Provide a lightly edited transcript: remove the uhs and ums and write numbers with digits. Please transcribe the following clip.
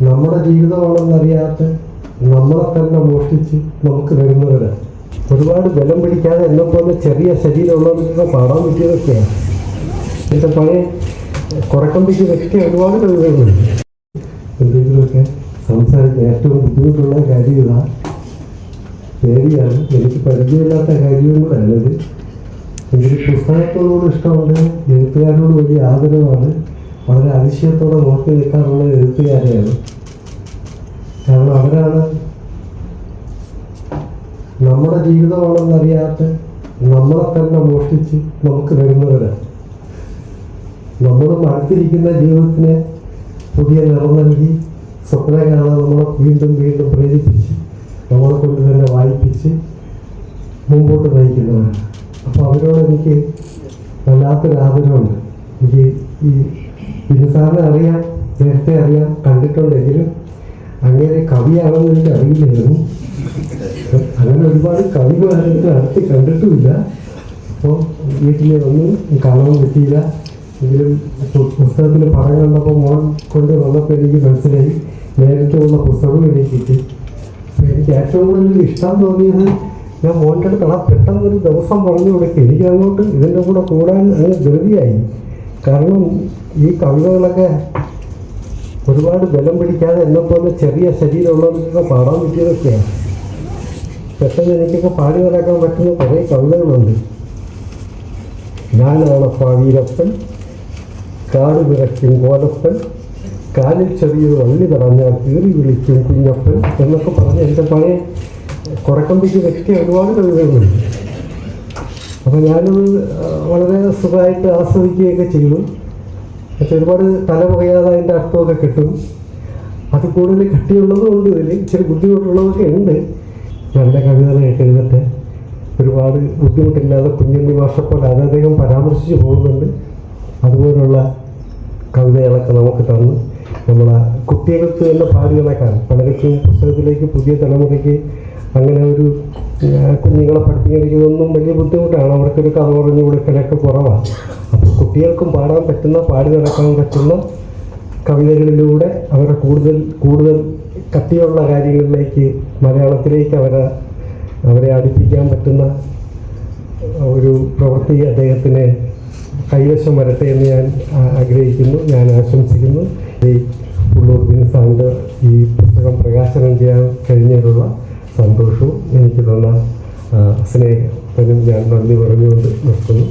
നമ്മുടെ ജീവിതമാണെന്നറിയാത്ത നമ്മളെ തന്നെ മോഷ്ടിച്ച് നമുക്ക് തരുന്നവരാണ്. ഒരുപാട് ബലം പിടിക്കാതെ എന്നെപ്പോലെ ചെറിയ ശരീരമുള്ളവർക്കൊക്കെ പാടാൻ പറ്റിയതൊക്കെയാണ്. എൻ്റെ പഴയ കുറക്കമ്പിക്ക് വ്യക്തി ഒരുപാട് കഴിവുകളുണ്ട്. എന്തെങ്കിലുമൊക്കെ സംസാരിക്കാൻ ഏറ്റവും ബുദ്ധിമുട്ടുള്ള കാര്യം ഇതാ, പേടിയാണ്. എനിക്ക് പരിചയമില്ലാത്ത കാര്യവും കൂടെയാണിത്. എനിക്ക് പുസ്തകത്തോടുകൂടി ഇഷ്ടമുണ്ട്, എഴുത്തുകാരോട് വലിയ ആദരവാണ്. വളരെ അതിശയത്തോടെ നോക്കി നിൽക്കാറുള്ള എഴുത്തുകാരെയാണ്. കാരണം അവരാണ് നമ്മുടെ ജീവിതമാണെന്നറിയാത്ത നമ്മളെ തന്നെ മോഷ്ടിച്ച് നമുക്ക് തരുന്നവരാണ്. നമ്മളും അടുത്തിരിക്കുന്ന ജീവിതത്തിന് പുതിയ നിറം നൽകി സ്വപ്നം കാണാൻ നമ്മളെ വീണ്ടും വീണ്ടും പ്രേരിപ്പിച്ച് നമ്മളെ കൊണ്ട് തന്നെ വായിപ്പിച്ച് മുമ്പോട്ട് നയിക്കുന്നവരാണ്. അപ്പോൾ അവരോട് എനിക്ക് വല്ലാത്തൊരു ആദരവുണ്ട്. എനിക്ക് ഈ ബിനുസാറിനെ അറിയാം, നേരത്തെ അറിയാം, കണ്ടിട്ടുണ്ടെങ്കിലും അങ്ങനെ കവിയാണെന്ന് എനിക്ക് അറിയില്ലായിരുന്നു. അങ്ങനെ ഒരുപാട് കവിമാരുടെ അടുത്ത് കണ്ടിട്ടുമില്ല. അപ്പോൾ വീട്ടിൽ ഒന്നും കാണാൻ പറ്റിയില്ല. എങ്കിലും പുസ്തകത്തിൽ പടം കണ്ടപ്പോൾ മോൻ കൊണ്ട് വന്നപ്പോൾ എനിക്ക് മനസ്സിലായി, നേരത്തെയുള്ള പുസ്തകവും എനിക്ക് കിട്ടി. എനിക്ക് ഏറ്റവും കൂടുതൽ ഇഷ്ടം തോന്നിയത് ഞാൻ മോൻ്റെ അടുത്ത് പെട്ടെന്നൊരു ദിവസം പറഞ്ഞു കൊടുക്കുക. എനിക്ക് അങ്ങോട്ട് ഇതിൻ്റെ കൂടെ കൂടാൻ അങ്ങനെ ധൃതിയായി. കാരണം ഈ കവിതകളൊക്കെ ഒരുപാട് ബലം പിടിക്കാതെ എന്നെപ്പോലെ ചെറിയ ശരീരമുള്ളവർക്കൊക്കെ പാടാൻ പറ്റിയതൊക്കെയാണ്. പെട്ടെന്ന് എനിക്കൊക്കെ പാടി നടക്കാൻ പറ്റുന്ന കുറേ കവിതകളുണ്ട്. ഞാനാണ് പാവീരപ്പൻ, കാട് വിറയ്ക്കും കോലപ്പൻ, കാലിൽ ചെറിയൊരു വള്ളി തടഞ്ഞാൽ കീറി വിളിക്കും കുഞ്ഞപ്പൻ എന്നൊക്കെ പറഞ്ഞ് എൻ്റെ പഴയ കുറക്കമ്പിക്ക് വ്യക്തി ഒരുപാട് കവിതകളുണ്ട്. അപ്പോൾ ഞാനത് വളരെ സുഖമായിട്ട് ആസ്വദിക്കുകയൊക്കെ ചെയ്തു. പക്ഷെ ഒരുപാട് തലമുറയാതെ അതിൻ്റെ അർത്ഥമൊക്കെ കിട്ടും. അത് കൂടുതൽ കട്ടിയുള്ളതും ഉണ്ട്, ഇതിൽ ഇച്ചിരി ബുദ്ധിമുട്ടുള്ളതൊക്കെ ഉണ്ട്. നല്ല കവിതകളൊക്കെ എഴുതട്ടെ. ഒരുപാട് ബുദ്ധിമുട്ടില്ലാതെ കുഞ്ഞുണ്ണി മാഷെപ്പോലെ അത് അദ്ദേഹം പരാമർശിച്ച് പോകുന്നുണ്ട്. അതുപോലുള്ള കവിതകളൊക്കെ നമുക്ക് തന്ന് നമ്മളെ കുട്ടികൾക്ക് തന്നെ പാടുകളൊക്കെ പലർക്കും പുസ്തകത്തിലേക്ക് പുതിയ തലമുറയ്ക്ക് അങ്ങനെ ഒരു കുഞ്ഞുങ്ങളെ പഠിപ്പിക്കുന്നതൊന്നും വലിയ ബുദ്ധിമുട്ടാണ്. അവർക്കൊരു കഥ പറഞ്ഞു കൊടുക്കലൊക്കെ കുറവാണ്. അപ്പോൾ കുട്ടികൾക്കും പാടാൻ പറ്റുന്ന, പാടി നടക്കാൻ പറ്റുന്ന കവിതകളിലൂടെ അവരെ കൂടുതൽ കട്ടിയുള്ള കാര്യങ്ങളിലേക്ക്, മലയാളത്തിലേക്ക് അവരെ അടുപ്പിക്കാൻ പറ്റുന്ന ഒരു പ്രവൃത്തി അദ്ദേഹത്തിന് കൈവശം വരട്ടെ എന്ന് ഞാൻ ആഗ്രഹിക്കുന്നു, ഞാൻ ആശംസിക്കുന്നു. ഈ ഉള്ളൂർ ബിനുസാറിൻ്റെ ഈ പുസ്തകം പ്രകാശനം ചെയ്യാൻ കഴിഞ്ഞതിലുള്ള സന്തോഷവും എനിക്ക് തന്ന സ്നേഹത്തിനും ഞാൻ നന്ദി പറഞ്ഞുകൊണ്ട് നിർത്തുന്നു.